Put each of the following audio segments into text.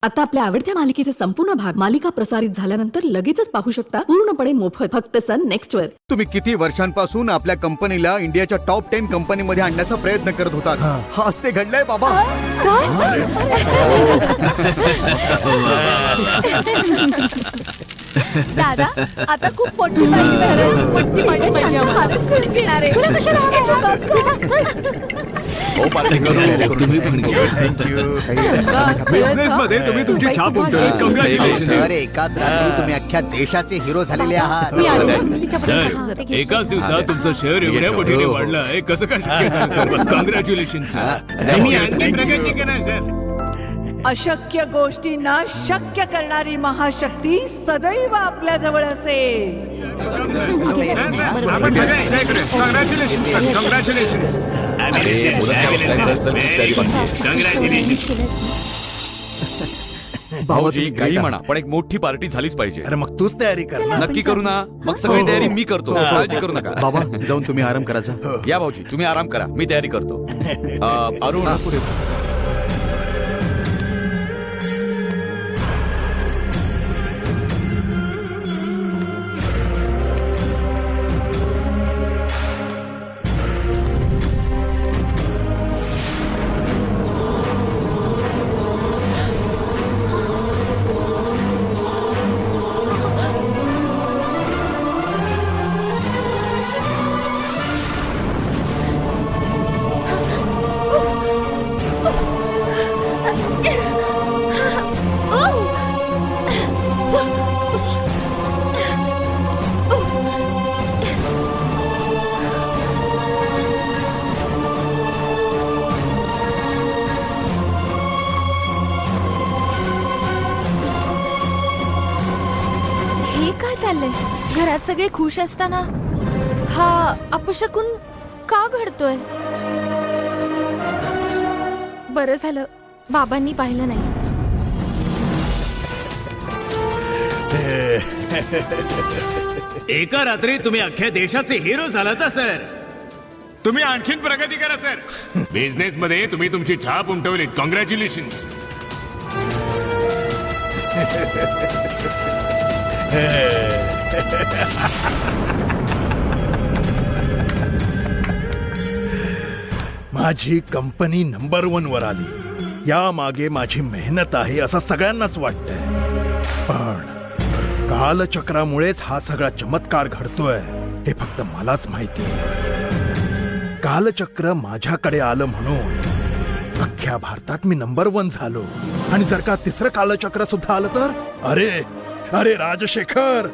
आता आपल्या आवडत्या मालिकेचे संपूर्ण भाग मालिका प्रसारित झाल्यानंतर लगेचच पाहू शकता पूर्णपणे मोफत फक्त सन नेक्स्ट वर. तुम्ही किती वर्षांपासून आपल्या कंपनीला इंडियाच्या टॉप 10 कंपनीमध्ये आणण्याचा प्रयत्न करत होतात. हा असते घडलंय बाबा. दादा आता खूप मोठी बिझनेस मध्ये तुम्ही तुमची छाप उमटवली. Congratulations. सर एकाच रात्री तुम्ही अख्ख्या देशाचे हिरो झालेले आहात. सर एकाच दिवसात तुमचं शेअर एवढ्या पटीने वाढलं आहे. कसं काय शक्य झालं सर? Congratulation sir. मी आणखी प्रगती करणार सर. अशक्य गोष्टींना शक्य करणारी महाशक्ती सदैव आपल्या जवळ असेल. आपण सगळे कॉंग्रॅच्युलेशन सर. कॉंग्रॅच्युलेशन. भाऊजी काही म्हणा पण एक मोठी पार्टी झालीच पाहिजे. अरे मग तूच तयारी कर ना. नक्की करू ना. मग सगळी तयारी मी करतो. काळजी करू नका. बाबा जाऊन तुम्ही आराम करायचा. या भाऊजी तुम्ही आराम करा. मी तयारी करतो. अरुण काय चाललंय? घरात सगळे खुश असताना हा अपशकुन का घडतोय? बरं झालं बाबांनी पाहिलं नाही. एका रात्री तुम्ही अख्ख्या देशाचे हिरो झालात सर. तुम्ही आणखीन प्रगती करा सर. बिझनेस मध्ये तुम्ही तुमची छाप उमटवलीत. कॉंग्रॅच्युलेशन्स. माझी कंपनी नंबर 1 वर आली. या मागे माझी मेहनत आहे असं सगळ्यांनाच वाटतंय. पण कालचक्रामुळेच हा सगळा चमत्कार घडतोय हे फक्त मलाच माहिती. कालचक्र माझ्याकडे आलं म्हणून अख्ख्या भारतात मी नंबर 1 झालो. आणि जर का तिसरं कालचक्र सुद्धा आलं तर अरे अरे राजशेखर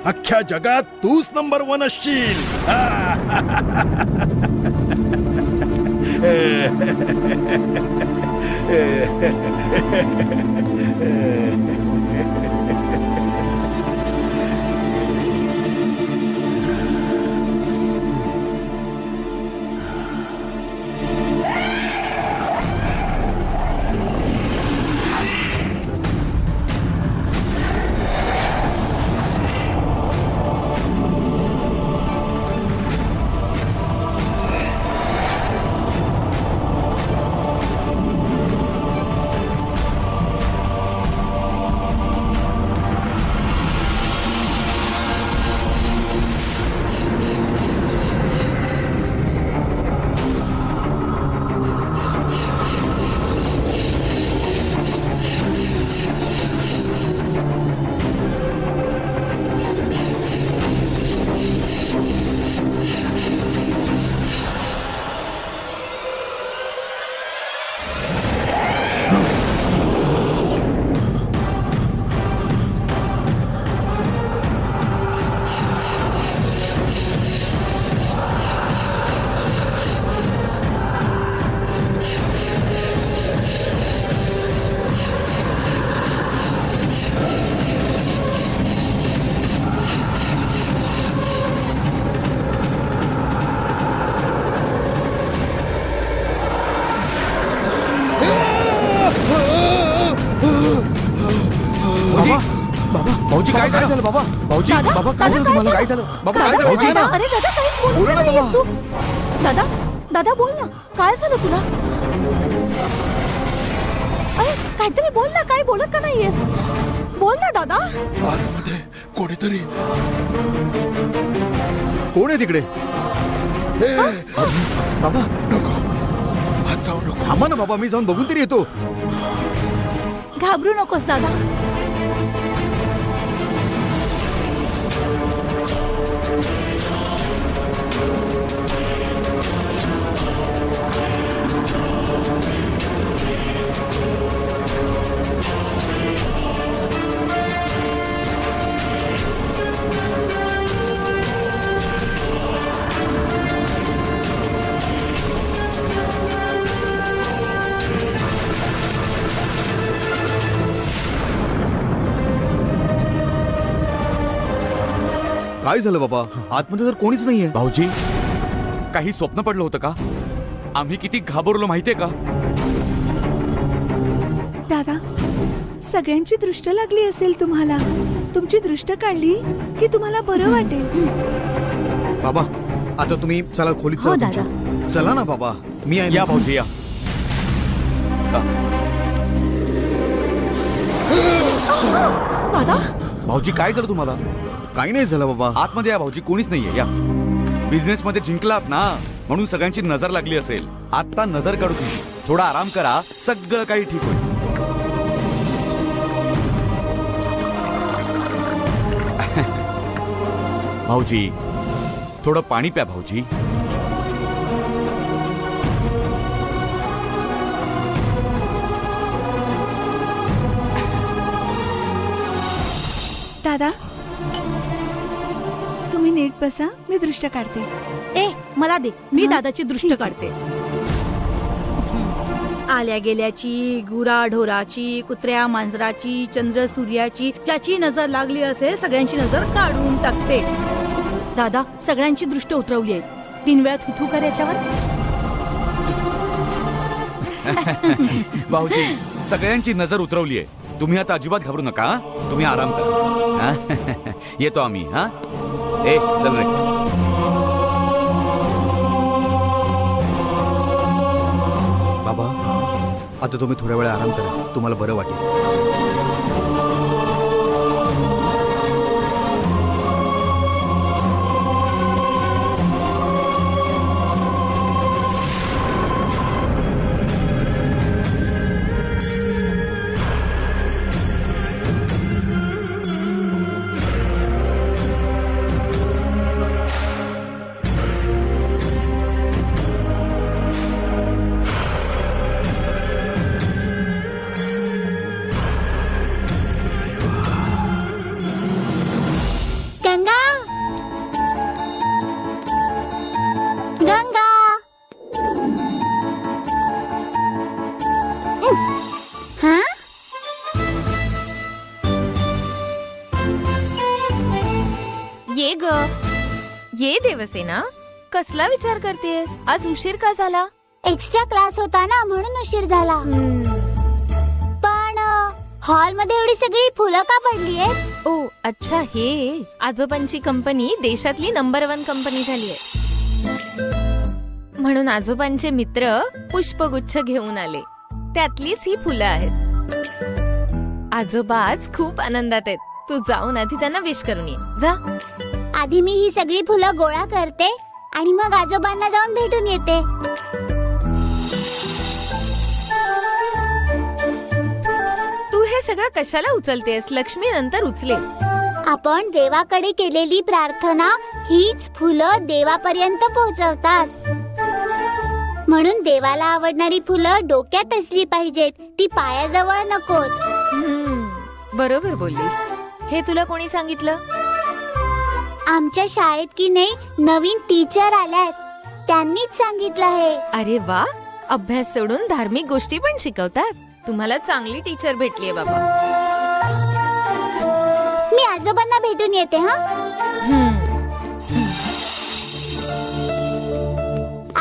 अख्ख्या जगात तूच नंबर 1 असशील. भाऊजी काय झालं बाबा? भाऊजी बाबा काय झालं तुम्हाला? काय झालं बाबा? काय झालं भाऊजी? अरे दादा काही बोला ना बाबा. दादा दादा बोल ना काय झालं तुला? अरे काहीतरी बोल ना, काय बोलत का नाहीयेस? बोल ना दादा. आतमध्ये कोणीतरी कोण आहे तिकडे? ए, बाबा नको आत जाऊ नको. थांबा ना बाबा, मी जाऊन बघून तरी येतो. घाबरू नकोस दादा. काय झालं बाबा? आतमध्ये तर कोणीच नाहीये. भाऊजी काही स्वप्न पडलं होतं का? आम्ही किती घाबरलो माहितीये का? दादा, सगळ्यांची दृष्ट लागली असेल तुम्हाला. तुमची दृष्ट काढली की तुम्हाला बरं वाटेल. बाबा आता तुम्ही चला खोलीत हो, चला दादा. तुमच्या. चला ना बाबा, मी आहे या ना. भाऊजी या. दादा भाऊजी काय झालं तुम्हाला? काही नाही झालं बाबा. आतमध्ये या भाऊजी, कोणीच नाहीये. या. बिझनेस मध्ये जिंकलात ना, म्हणून सगळ्यांची नजर लागली असेल. आता नजर काढू तुम्ही, थोडा आराम करा, सगळं काही ठीक होईल. भाऊजी थोडं पाणी प्या भाऊजी. दादा, तुम्ही नीट बसा, मी दृष्ट काढते. ए मला दे, मी हा, दादाची दृष्ट ठीक आहे. काढते. आल्या गेल्याची, गुरा ढोराची, कुत्र्या मांजराची, चंद्र सूर्याची, ज्याची नजर लागली असेल सगळ्यांची नजर काढून टाकते. दादा सगळ्यांची दृष्ट उतरवली आहे. 3 वेळा थुथू कर याच्यावर. भाऊजी सगळ्यांची नजर उतरवली आहे. तुम्ही आता अजिबात घाबरू नका. हं? तुम्ही आराम करा. हं? येतो आम्ही. हा ए चल रे. बाबा आता तुम्ही थोड्या वेळ आराम करा, तुम्हाला बरं वाटेल. गंगा गंगा हा ये ग, ये देवसेना. कसला विचार करतेस? आज उशीर का झाला? एक्स्ट्रा क्लास होता ना म्हणून उशीर झाला. पण हॉल मध्ये एवढी सगळी फुलं का पडली आहेत? ओ अच्छा, हे आजोबांची कंपनी देशातली नंबर 1 कंपनी झाली आहे, म्हणून आजोबांचे मित्र पुष्पगुच्छ घेऊन आले. त्यातलीच ही फुलं आहेत. आजोबा आज खूप आनंदात आहेत. तू जाऊन आधी त्यांना विश करून ये. जा. आधी मी ही सगळी फुलं गोळा करते आणि मग आजोबांना जाऊन भेटून येते. तू हे सगळं कशाला उचलतेस? लक्ष्मी नंतर उचले. आपण देवाकडे केलेली प्रार्थना हीच फुलं देवापर्यंत पोहोचवतात. म्हणून देवाला आवडणारी फुलं डोक्यात असली पाहिजेत, ती पायाजवळ नकोत. बरोबर बोललीस. हे तुला कोणी सांगितलं? आमच्या शाळेत की नाही नवीन टीचर आल्यात, त्यांनीच सांगितलं आहे. अरे वा, अभ्यास सोडून धार्मिक गोष्टी पण शिकवतात. तुम्हाला चांगली टीचर भेटलीये बाबा. मी आजोबांना भेटून येते. हा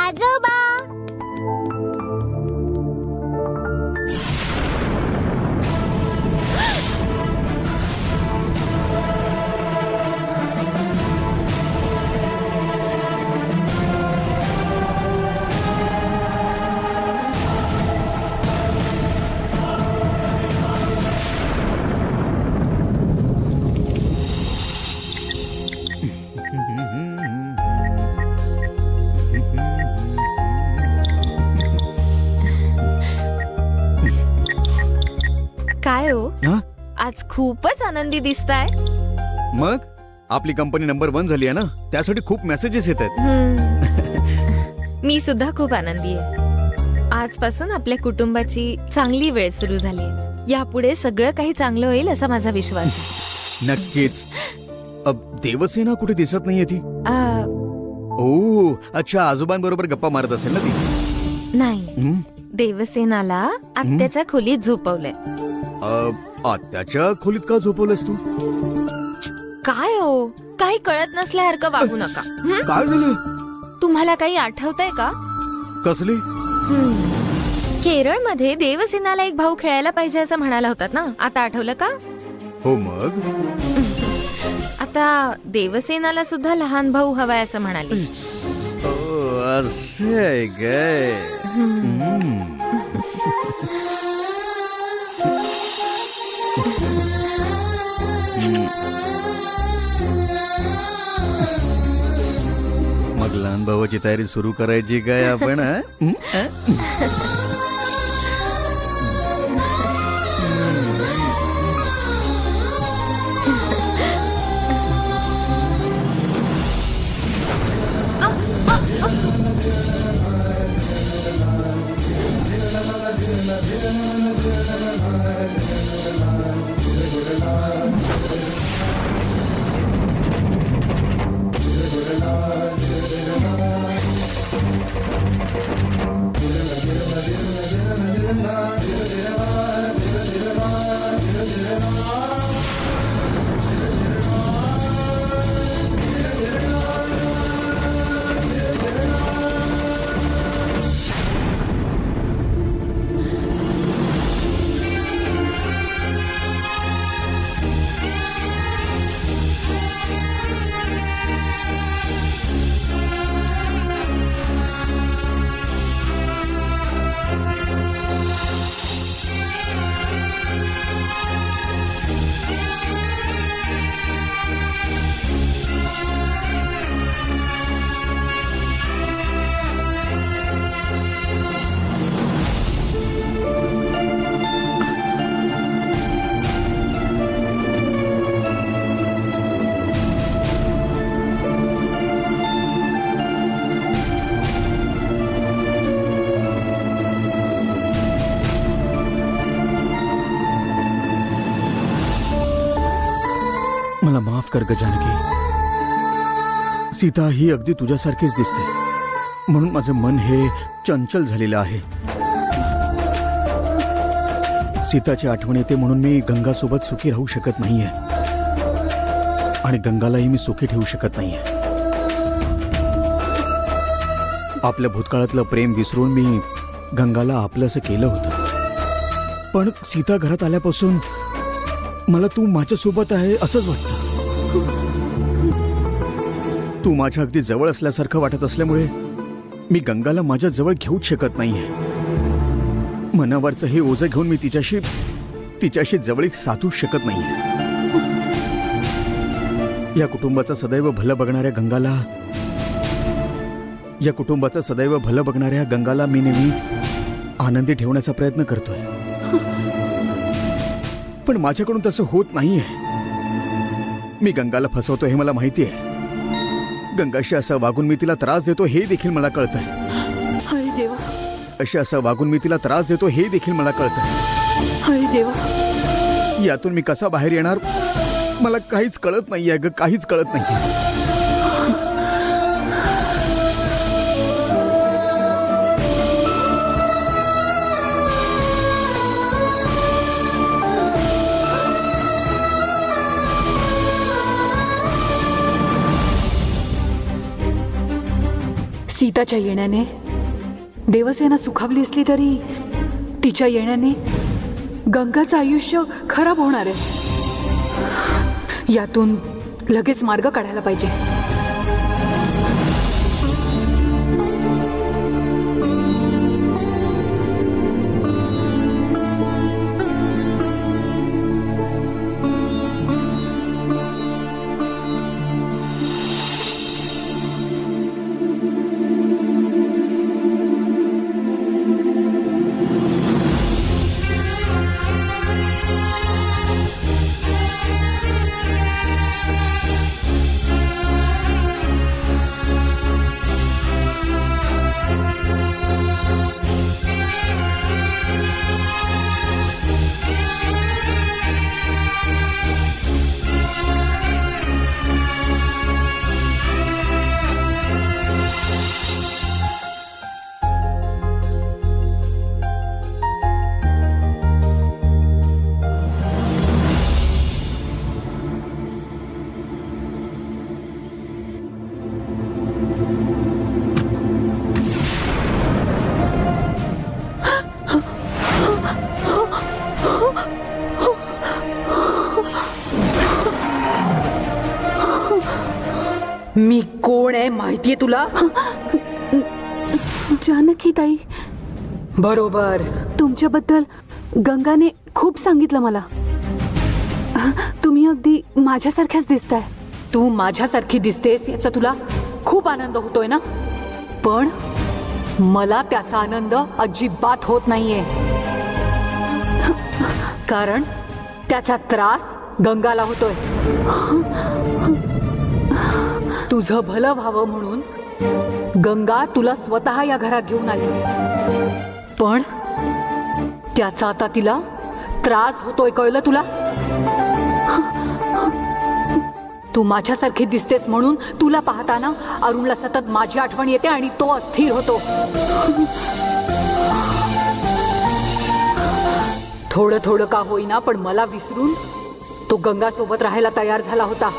आजोबा. काय हो हा? आज खूपच आनंदी दिसताय. मग आपली कंपनी नंबर 1 झाली आहे ना, त्यासाठी खूप मेसेजेस येत आहेत. मी सुद्धा खूप आनंदी आहे. आजपासून आपल्या कुटुंबाची चांगली वेळ सुरू झाली आहे. यापुढे सगळं काही चांगलं होईल असा माझा विश्वास आहे. नक्कीच. देवसेना कुठे दिसत नाहीये ती. आ, ओ अच्छा, आजोबांबरोबर गप्पा मारत असेल ना ती. नाही, हं? देवसेनाला आत्याच्या खोलीत झोपवलंय. आत्याच्या खोलीत का झोपवलंस तू? काय हो, काही कळत नसल्यासारखं वागू नका. काय झालं? तुम्हाला काही आठवतंय का? कसली? केरळमध्ये देवसेनाला एक भाऊ खेळायला पाहिजे असं म्हणाला होतात ना, आता आठवलं का? हो मग आता देवसेनाला सुद्धा लहान भाऊ हवाय असं म्हणाले. असे आहे काय? मग लहान भावाची तयारी सुरू करायची काय आपण? मला माफ कर ग जानकी. सीता ही अगदी तुझ्यासारखीच दिसते, म्हणून माझं मन हे चंचल झालेलं आहे. सीताची आठवण येते म्हणून मी गंगासोबत सुखी राहू शकत नाहीये, आणि गंगालाही मी सुखी ठेवू शकत नाहीये. आपल्या भूतकाळातलं प्रेम विसरून मी गंगाला आपलंसं केलं होतं, पण सीता घरात आल्यापासून मला तू माझ्यासोबत आहे असंच वाटतं. तू माझ्या अगदी जवळ असल्यासारखं वाटत असल्यामुळे मी गंगाला माझ्या जवळ घेऊच शकत नाहीये. मनावरचं हे ओझं घेऊन मी तिच्याशी जवळीक साधू शकत नाहीये. या कुटुंबाचं सदैव भलं बघणाऱ्या गंगाला मी नेहमी आनंदी ठेवण्याचा प्रयत्न करतोय, पण माझ्याकडून तसं होत नाहीये. मी गंगाला फसवतो हे मला माहिती आहे. गंगाशी असं वागून मी तिला त्रास देतो हे देखील मला कळतंय. हरी देवा, अशी असं वागून मी तिला त्रास देतो हे देखील मला कळतंय. हरी देवा. यातून मी कसा बाहेर येणार मला काहीच कळत नाहीये ग, काहीच कळत नाहीये. सीताच्या येण्याने देवसेना सुखावली असली तरी तिच्या येण्याने गंगाचं आयुष्य खराब होणार आहे. यातून लगेच मार्ग काढायला पाहिजे. मी कोण आहे माहितीये तुला? जानकी ताई, बरोबर. तुमच्याबद्दल गंगाने खूप सांगितलं मला. तुम्ही अगदी माझ्यासारख्याच दिसताय. तू माझ्यासारखी दिसतेस याचा तुला खूप आनंद होतोय ना, पण मला त्याचा आनंद अजिबात होत नाहीये, कारण त्याचा त्रास गंगाला होतोय. तुझं भलं व्हावं म्हणून गंगा तुला स्वतः या घरात घेऊन आली, पण त्याचा आता तिला त्रास होतोय, कळलं तुला? तू माझ्यासारखी दिसतेस म्हणून तुला पाहताना अरुणला सतत माझी आठवण येते आणि तो अस्थिर होतो. थोडं थोडं का होईना पण मला विसरून तो गंगा सोबत राहायला तयार झाला होता,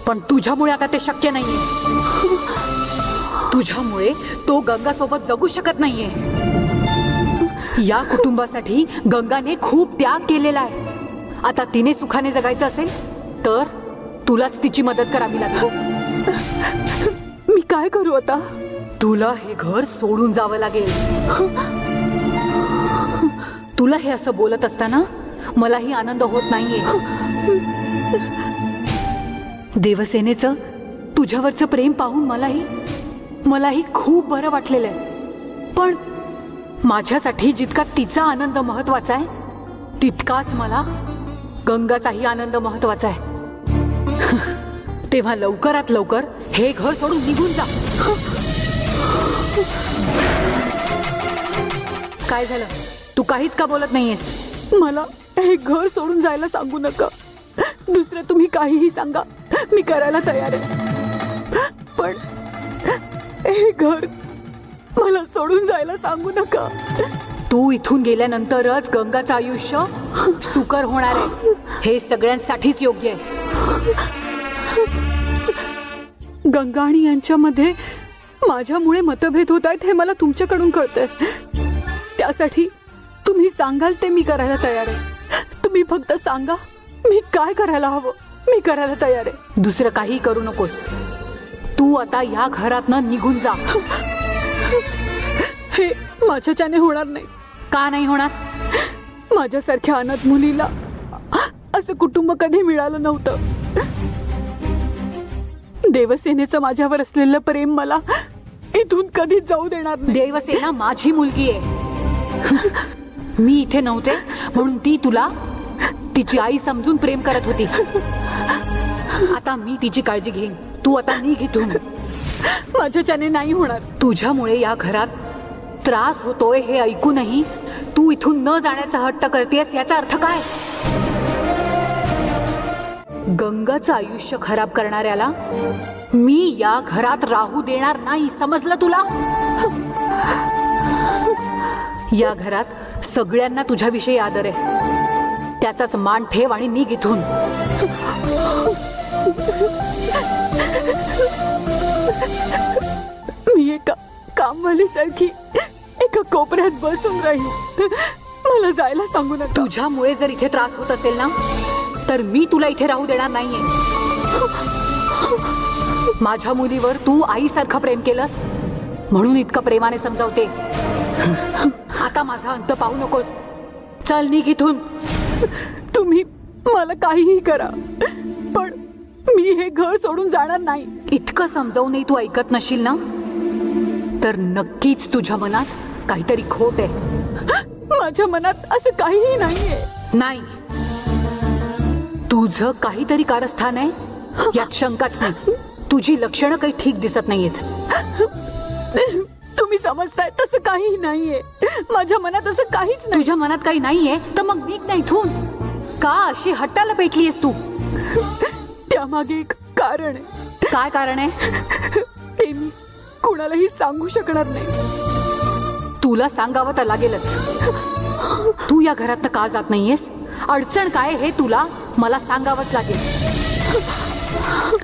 पण तुझ्यामुळे आता ते शक्य नाहीये. तुझ्यामुळे तो गंगा सोबत जगू शकत नाहीये. या कुटुंबासाठी गंगाने खूप त्याग केलेला आहे. आता तिने सुखाने जगायचं असेल तर तुलाच तिची मदत करावी लागेल. मी काय करू आता? तुला हे घर सोडून जावं लागेल. तुला हे असं बोलत असताना मलाही आनंद होत नाहीये. देवसेनेचं तुझ्यावरचं प्रेम पाहून मलाही खूप बरं वाटलेलं आहे, पण माझ्यासाठी जितका तिचा आनंद महत्वाचा आहे तितकाच मला गंगाचाही आनंद महत्वाचा आहे. तेव्हा लवकरात लवकर हे घर सोडून निघून जा. काय झालं? तू काहीच का बोलत नाहीयेस? मला हे घर सोडून जायला सांगू नका. दुसरं तुम्ही काहीही सांगा, मी करायला तयार आहे, पण हे घर मला सोडून जायला सांगू नका. तू इथून गेल्यानंतरच गंगाचं आयुष्य सुकर होणार आहे, हे सगळ्यांसाठीच योग्य आहे. गंगा आणि यांच्यामध्ये माझ्यामुळे मतभेद होत आहेत हे मला तुमच्याकडून कळतंय. त्यासाठी तुम्ही सांगाल ते मी करायला तयार आहे. तुम्ही फक्त सांगा मी काय करायला हवं, मी करायला तयार आहे. दुसरं काही करू नकोस. तू आता या घरातनं निघून जा. हे माझ्याच्याने होणार नाही. का नाही होणार? माझ्यासारख्या अनाथ मुलीला असं कुटुंब कधी मिळालं नव्हतं. देवसेनेचं माझ्यावर असलेलं प्रेम मला इथून कधी जाऊ देणार नाही. देवसेना माझी मुलगी आहे. मी इथे नव्हते म्हणून ती तुला तिची आई समजून प्रेम करत होती. आता मी तिची काळजी घेईन. तू आता निघ इथून. माझ्याच्याने नाही होणार. तुझ्यामुळे या घरात त्रास होतोय हे ऐकूनही तू इथून न जाण्याचा हट्ट करतेस, याचा अर्थ काय? गंगाचं आयुष्य खराब करणाऱ्याला मी या घरात राहू देणार नाही, समजलं तुला? या घरात सगळ्यांना तुझ्याविषयी आदर आहे, त्याचाच मान ठेव आणि निघ इथून. मी एका कामवालीसारखी एका कोपऱ्यात बसून राहील. मला जायला सांगू नका. तुझ्यामुळे जर इथे त्रास होत असेल ना तर मी तुला इथे राहू देणार नाहीये. माझ्या मुलीवर तू आईसारखं प्रेम केलंस म्हणून इतकं प्रेमाने समजावते. आता माझा अंत पाहू नकोस. चल निघ इथून. तुम्ही मला काहीही करा, पण मी हे घर सोडून जाणार नाही. इतकं समजावूनही तू ऐकत नशील ना तर नक्कीच तुझ्या मनात काहीतरी खोट आहे. माझ्या मनात असं काहीही नाहीये. नाही, तुझं काहीतरी कारस्थान आहे यात शंकाच नाही. तुझी लक्षणं काही ठीक दिसत नाहीयेत. तुम्ही समजताय तसं काही नाहीये. माझ्या मनात असं काहीच नाही. तुझ्या मनात काही नाहीये तर मग निघ ना इथून. का अशी हट्टाला पेटलीयस तू? त्यामागे एक कारण आहे. काय कारण आहे? ते मी कुणालाही सांगू शकणार नाही. तुला सांगावं तर लागेलच. तू या घरात का जात नाहीयेस? अडचण काय हे तुला मला सांगावंच लागेल.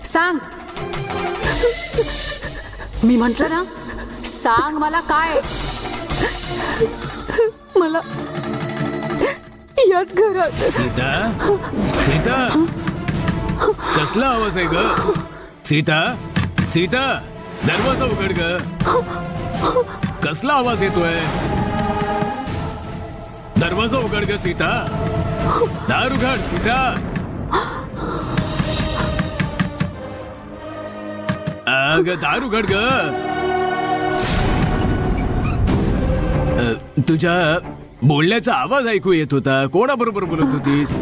सांग. मी म्हंटल ना, सांग मला काय. मला याच घरात. सीता, सीता, कसला आवाज आहे ग? सीता सीता दरवाजा उघड ग. कसला आवाज येतोय? दरवाजा उघड ग सीता. दार उघड सीता. अग दार उघड ग. तुझ्या बोलण्याचा आवाज ऐकू येत होता. कोणाबरोबर बोलत होतीस?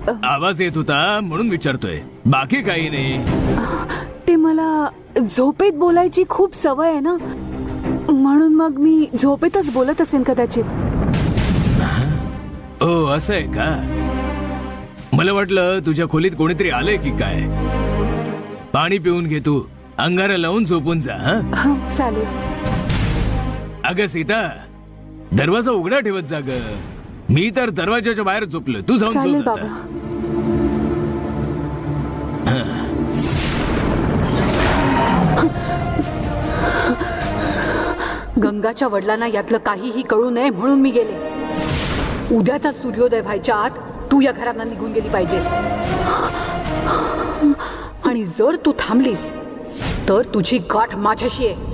आवाज येत होता म्हणून विचारतोय, बाकी काही नाही. ते मला झोपेत बोलायची खूप सवय आहे ना, म्हणून मग मी झोपेतच बोलत असेन कदाचित. ओ असं आहे का? मला वाटलं तुझ्या खोलीत कोणीतरी आलंय की काय. पाणी पिऊन घे तू. अंगारा लावून झोपून जा. हा चालेल. अगं सीता, दरवाजा उघडा ठेवत जा ग. मी तर दरवाजाच्या बाहेर झोपलो. तू जाऊन चालेल झोप आता. बाबा. गंगाच्या वडिलांना यातलं काहीही कळू नये म्हणून मी गेले. उद्याचा सूर्योदय व्हायच्या आत तू या घरात निघून गेली पाहिजेस. आणि जर तू थांबलीस तर तुझी गाठ माझ्याशी आहे.